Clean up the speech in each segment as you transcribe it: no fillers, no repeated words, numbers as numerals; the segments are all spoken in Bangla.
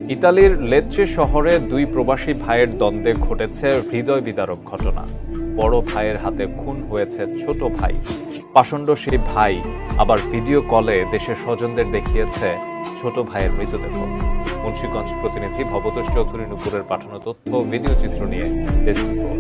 ইতালির লেচ্চে শহরে দুই প্রবাসী ভাইয়ের দ্বন্দ্বে ঘটেছে হৃদয় বিদারক ঘটনা। বড় ভাইয়ের হাতে খুন হয়েছে ছোট ভাই। পাষণ্ড সেই ভাই আবার ভিডিও কলে দেশের স্বজনদের দেখিয়েছে ছোট ভাইয়ের মৃতদেহ। মুন্সিগঞ্জ প্রতিনিধি ভবতোষ চৌধুরী নুপুরের পাঠানো তথ্য ও ভিডিও চিত্র নিয়ে ডেস্ক রিপোর্ট।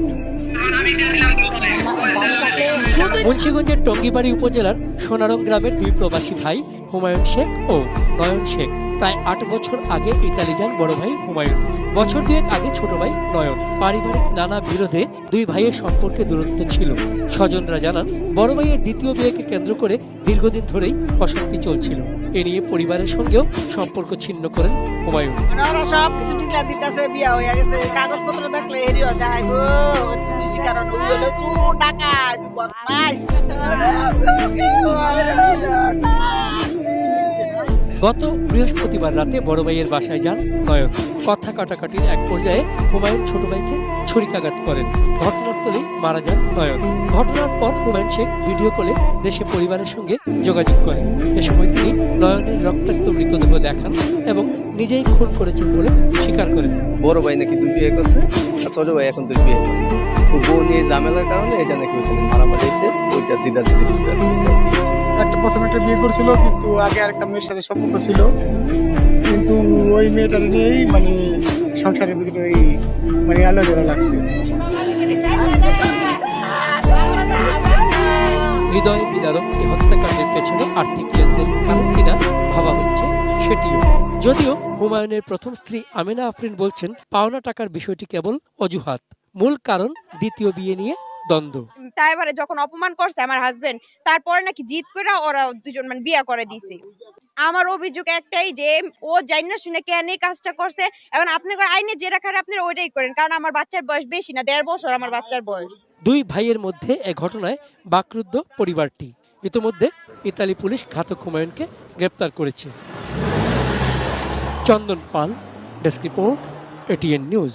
মুন্সিগঞ্জের টঙ্গিবাড়ি উপজেলার সোনারং গ্রামের দুই প্রবাসী ভাই হুমায়ুন শেখ ও নয়ন শেখ প্রায় ৮ বছর আগে ইতালি যান বড় ভাই হুমায়ুন। বছর দুয়েক আগে ছোট ভাই নয়ন। পারিবারিক নানা বিরোধে দুই ভাইয়ের সম্পর্কে দূরত্ব ছিল। স্বজনরা জানান, বড় ভাইয়ের দ্বিতীয় বিয়েকে কেন্দ্র করে দীর্ঘদিন ধরেই অশান্তি চলছিল। এ নিয়ে পরিবারের সঙ্গেও সম্পর্ক ছিন্ন করেন হুমায়ুন। ওরা সব কিছু টিকলা দিতেছে, বিয়া হয়ে গেছে, কাগজপত্র দেখলে হেরিও যায় গো, তুই কারণ ওই হলো তুই টাকা তুই বদমাশ। গত বৃহস্পতিবার রাতে বড় ভাইয়ের বাসায় যান নয়ন। কথা কাটাকাটির এক পর্যায়ে হুমায়ুন ছোট ভাইকে ছুরিকাঘাত করেন। ঘটনাস্থলেই মারা যান নয়ন। ঘটনার পর হুমায়ুন শেখ ভিডিও কলে দেশে পরিবারের সঙ্গে যোগাযোগ করেন। এ সময় তিনি নয়নের রক্তাক্ত মৃতদেহ দেখান এবং নিজেই খুন করেছেন বলে স্বীকার করেন। বড় ভাই নাকি দুই বিয়ে করছে, আর ছোট ভাই এখন দুই বিয়ে করে। বউ নিয়ে ঝামেলার কারণে এটা নাকি ওইখানে মারামারি হয়েছে, ওইটা জিদাজিদির প্রথমে একটা বিয়ে করছিল, কিন্তু আগে আরেকটা মেয়ের সাথে সম্পর্ক ছিল, কিন্তু ওই মেয়েটা নিয়েই মানে সংসারের ভিতরে মানে আলোচনা লাগছে। হৃদয় বিদারক এই হত্যাকাণ্ডের পেছনে আর্থিক লেনদেন কারণ কিনা ভাবা হচ্ছে সেটিও। যদিও হুমায়ুনের প্রথম স্ত্রী আমিনা আফরিন বলছেন, পাওনা টাকার বিষয়টি কেবল অজুহাত, মূল কারণ দ্বিতীয় বিয়ে নিয়ে দ্বন্দ্ব। তাই এবারে যখন অপমান করছে আমার হাজবেন্ড, তারপরে নাকি জিদ করে ওরা দুজন মানে বিয়ে করে দিছে। আমার অভিযোগ একটাই যে ও জানি না শুনে কেন এই কাজটা করছে। এখন আপনি আইনে যে রাখার আপনারা ওইটাই করেন, কারণ আমার বাচ্চার বয়স বেশি না, 1.5 বছর আমার বাচ্চার বয়স। দুই ভাইয়ের মধ্যে এ ঘটনায় বাকরুদ্ধ পরিবারটি। ইতোমধ্যে ইতালি পুলিশ ঘাতক হুমায়ুনকে গ্রেপ্তার করেছে। চন্দন পাল, ডেস্ক রিপোর্ট, এটিএন নিউজ।